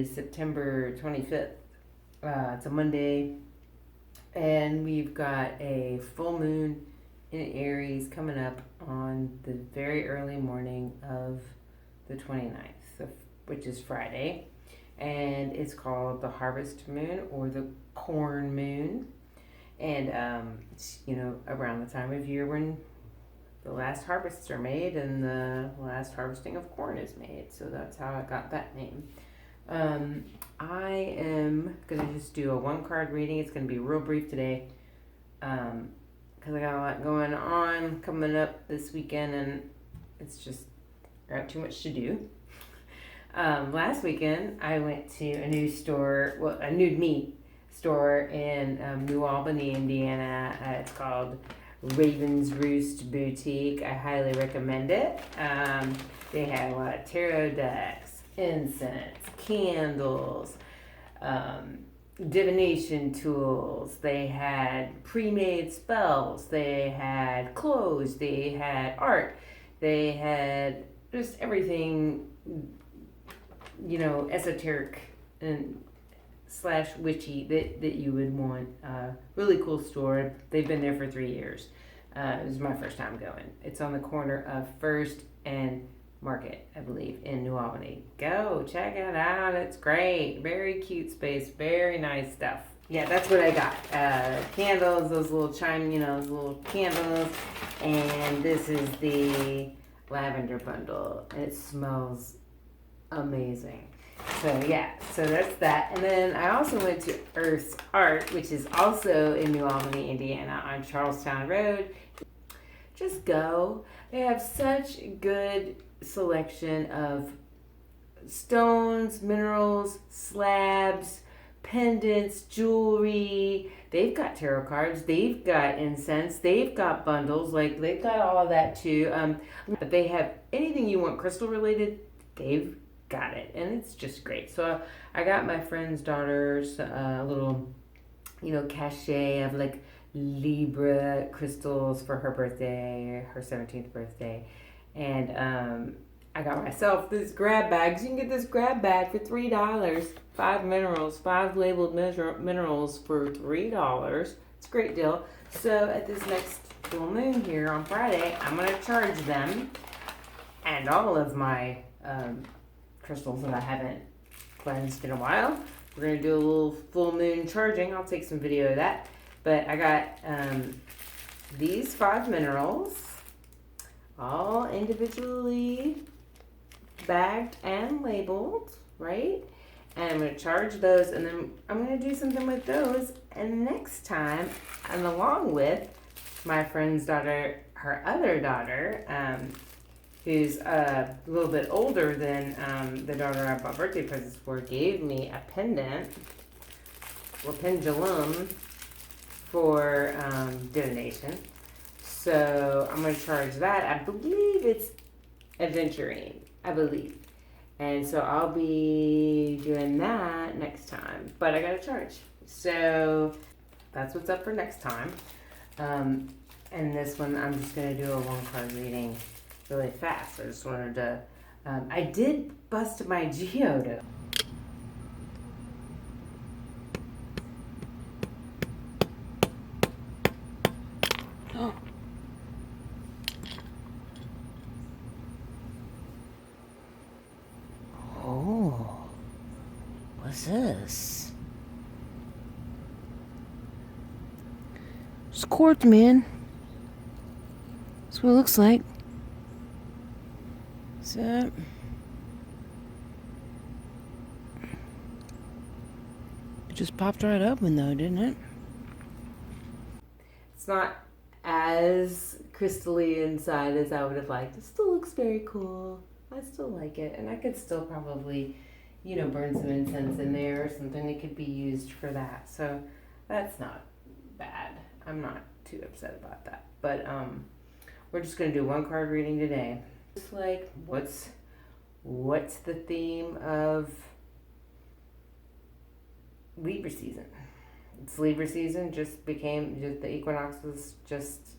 is September 25th. It's a Monday, and we've got a full moon in Aries coming up on the very early morning of the 29th, which is Friday, and it's called the harvest moon or the corn moon. And it's, around the time of year when the last harvests are made and the last harvesting of corn is made. So that's how I got that name. I am going to just do a one card reading. It's going to be real brief today because I got a lot going on coming up this weekend, and it's just I got too much to do. Last weekend I went to a nude meat store in New Albany, Indiana. It's called Roost Boutique. I highly recommend it. They had a lot of tarot decks, incense, candles, divination tools. They had pre-made spells. They had clothes. They had art. They had just everything, esoteric and / witchy that you would want. Really cool store. They've been there for 3 years. It was my first time going. It's on the corner of First and Market, I believe, in New Albany. Go check it out. It's great. Very cute space. Very nice stuff. Yeah, that's what I got. Candles, those little those little candles. And this is the lavender bundle. It smells amazing. So that's that. And then I also went to Earth's Art, which is also in New Albany, Indiana, on Charlestown Road. Just go. They have such good selection of stones, minerals, slabs, pendants, jewelry. They've got tarot cards. They've got incense. They've got bundles. Like, they've got all of that too. They have anything you want crystal related. They've got it, and it's just great. So I got my friend's daughter's little cachet of like Libra crystals for her birthday, her 17th birthday, and I got myself this grab bag. So you can get this grab bag for $3. 5 labeled minerals for $3. It's a great deal. So at this next full moon here on Friday, I'm gonna charge them and all of my crystals that I haven't cleansed in a while. We're going to do a little full moon charging. I'll take some video of that. But I got these 5 minerals, all individually bagged and labeled, right? And I'm going to charge those, and then I'm going to do something with those. And next time, and along with my friend's daughter, her other daughter, who's a little bit older than the daughter I bought birthday presents for, gave me a pendant or pendulum for divination. So I'm going to charge that. I believe it's aventurine, I believe. And so I'll be doing that next time. But I got to charge. So that's what's up for next time. And this one, I'm just going to do a one card reading really fast. I just wanted to I did bust my geode. Oh, what's this? It's quartz, man. That's what it looks like. So, it just popped right open though, didn't it? It's not as crystally inside as I would have liked. It still looks very cool. I still like it, and I could still probably, burn some incense in there or something that could be used for that. So that's not bad. I'm not too upset about that. But we're just gonna do one card reading today. Just like what's the theme of Libra season? It's Libra season. The equinox was just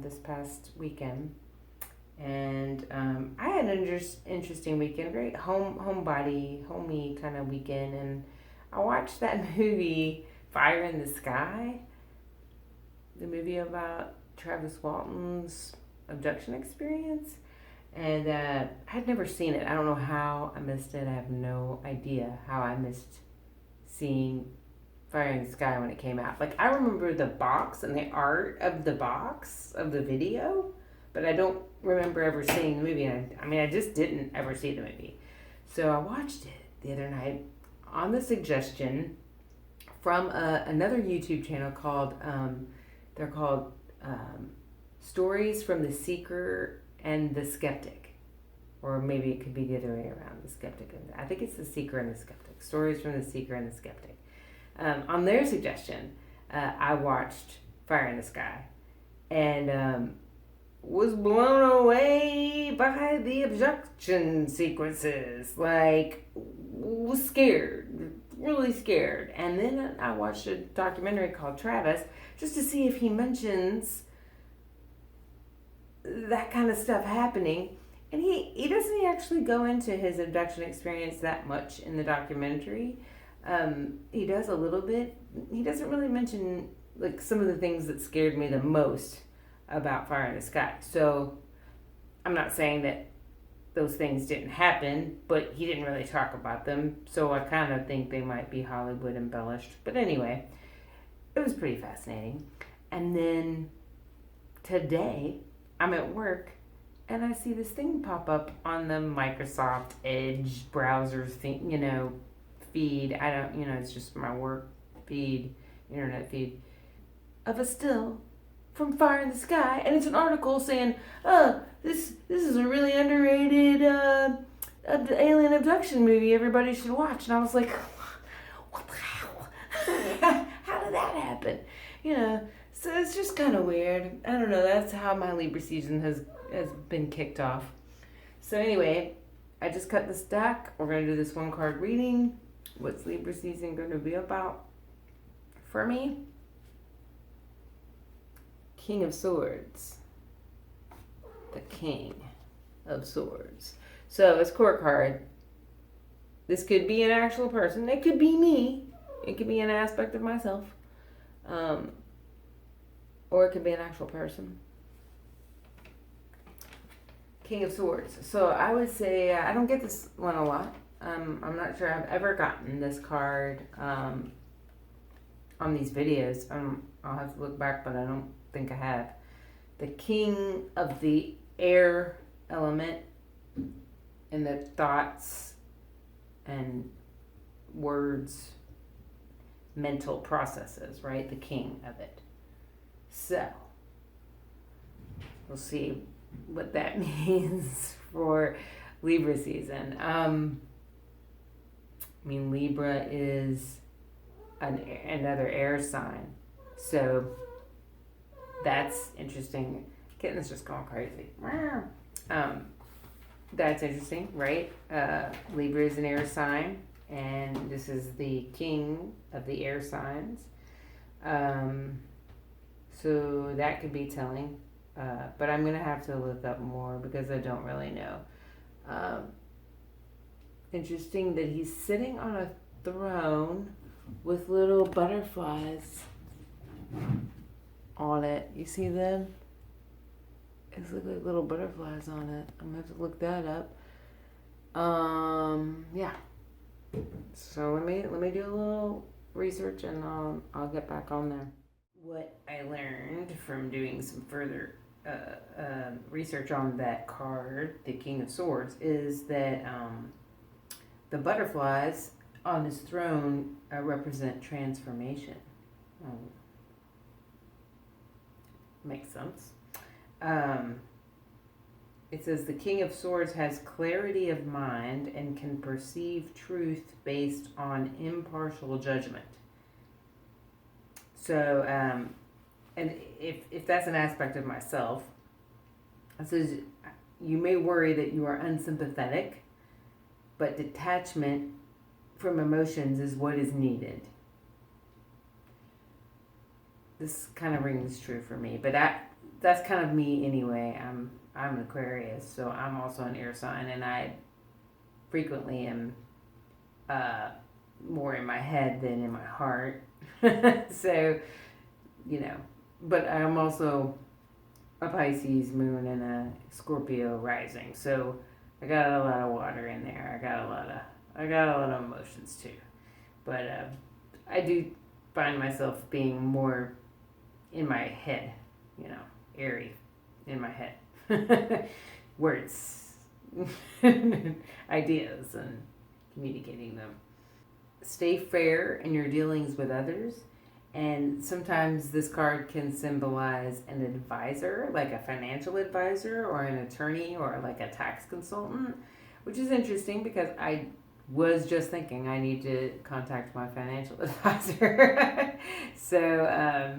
this past weekend, And I had an interesting weekend, very homey kind of weekend. And I watched that movie, Fire in the Sky, the movie about Travis Walton's abduction experience. And I had never seen it. I don't know how I missed it. I have no idea how I missed seeing Fire in the Sky when it came out. Like, I remember the box and the art of the box of the video, but I don't remember ever seeing the movie. I just didn't ever see the movie. So I watched it the other night on the suggestion from another YouTube channel called, they're called Stories from the Seeker and the Skeptic. Or maybe it could be the other way around, the Skeptic. I think it's the Seeker and the Skeptic. Stories from the Seeker and the Skeptic. On their suggestion, I watched Fire in the Sky and was blown away by the abduction sequences. Like, was scared, really scared. And then I watched a documentary called Travis just to see if he mentions that kind of stuff happening. And he doesn't actually go into his abduction experience that much in the documentary. He does a little bit. He doesn't really mention like some of the things that scared me the most about Fire in the Sky. So I'm not saying that those things didn't happen, but he didn't really talk about them. So I kind of think they might be Hollywood embellished. But anyway, it was pretty fascinating. And then today I'm at work and I see this thing pop up on the Microsoft Edge browser thing, feed. It's just my work feed, internet feed, of a still from Fire in the Sky, and it's an article saying, this is a really underrated alien abduction movie everybody should watch. And I was like, what the hell? How did that happen? So it's just kind of weird. I don't know. That's how my Libra season has been kicked off. So anyway, I just cut the stack. We're going to do this one card reading. What's Libra season going to be about for me? King of Swords. The King of Swords. So it's core card. This could be an actual person. It could be me. It could be an aspect of myself. Or it could be an actual person. King of Swords. So I would say I don't get this one a lot. I'm not sure I've ever gotten this card on these videos. I'll have to look back, but I don't think I have. The King of the Air element and the thoughts and words, mental processes, right? The king of it. So, we'll see what that means for Libra season. Libra is another air sign. So, that's interesting. Kitten's just going crazy. That's interesting, right? Libra is an air sign, and this is the king of the air signs. So that could be telling. But I'm going to have to look up more because I don't really know. Interesting that he's sitting on a throne with little butterflies on it. You see them? It's like little butterflies on it. I'm going to have to look that up. Yeah. So let me do a little research and I'll get back on there. What I learned from doing some further research on that card, the King of Swords, is that the butterflies on his throne represent transformation. Makes sense. It says the King of Swords has clarity of mind and can perceive truth based on impartial judgment. So, and if that's an aspect of myself, it says you may worry that you are unsympathetic, but detachment from emotions is what is needed. This kind of rings true for me, but that's kind of me anyway. I'm an Aquarius, so I'm also an air sign, and I frequently am more in my head than in my heart. So, but I'm also a Pisces moon and a Scorpio rising. So I got a lot of water in there. I got a lot of emotions too. But I do find myself being more in my head, airy in my head. Words, ideas, and communicating them. Stay fair in your dealings with others. And sometimes this card can symbolize an advisor, like a financial advisor or an attorney or like a tax consultant, which is interesting because I was just thinking I need to contact my financial advisor. So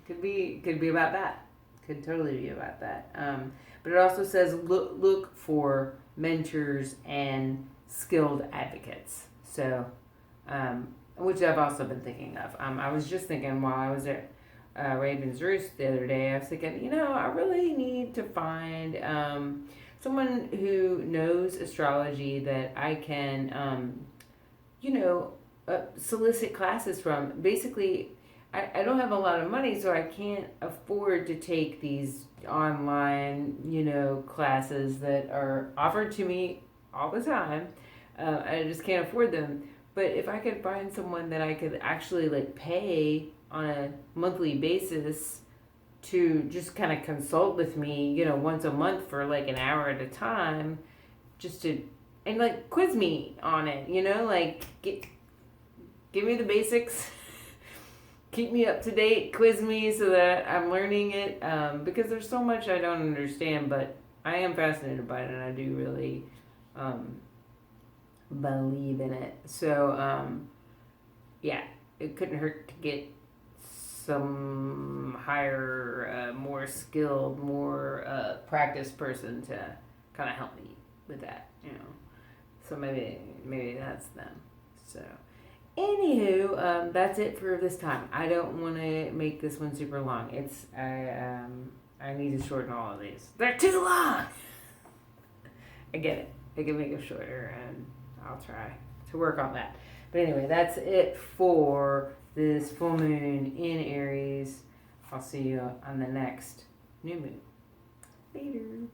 could be about that. Could totally be about that. But it also says look for mentors and skilled advocates. So which I've also been thinking of. I was just thinking while I was at Raven's Roost the other day, I was thinking, I really need to find someone who knows astrology that I can, solicit classes from. Basically, I don't have a lot of money, so I can't afford to take these online, classes that are offered to me all the time. I just can't afford them. But if I could find someone that I could actually pay on a monthly basis to just kind of consult with me, once a month for an hour at a time, just to and quiz me on it, give me the basics, keep me up to date, quiz me so that I'm learning it, because there's so much I don't understand, but I am fascinated by it and I do really believe in it. So yeah, it couldn't hurt to get some higher, more skilled, more practiced person to kind of help me with that, So maybe that's them. So anywho, that's it for this time. I don't want to make this one super long. I need to shorten all of these. They're too long. I get it. I can make them shorter, and I'll try to work on that. But anyway, that's it for this full moon in Aries. I'll see you on the next new moon. Later.